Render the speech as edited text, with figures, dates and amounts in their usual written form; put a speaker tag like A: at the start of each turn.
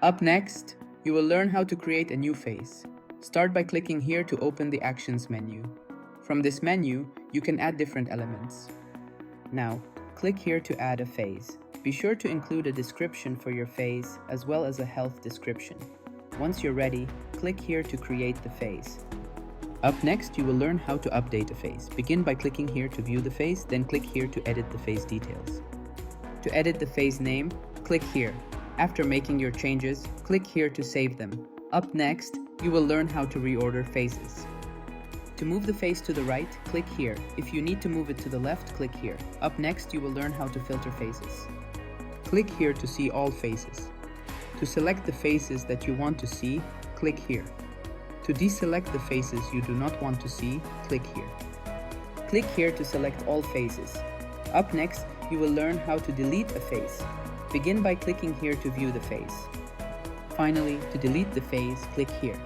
A: Up next, you will learn how to create a new face. Start by clicking here to open the Actions menu. From this menu, you can add different elements. Now, click here to add a phase. Be sure to include a description for your phase as well as a health description. Once you're ready, click here to create the phase. Up next, you will learn how to update a phase. Begin by clicking here to view the phase, then click here to edit the phase details. To edit the phase name, click here. After making your changes, click here to save them. Up next, you will learn how to reorder phases. To move the phase to the right, click here. If you need to move it to the left, click here. Up next, you will learn how to filter phases. Click here to see all phases. To select the phases that you want to see, click here. To deselect the phases you do not want to see, click here. Click here to select all phases. Up next, you will learn how to delete a phase. Begin by clicking here to view the phase. Finally, to delete the phase, click here.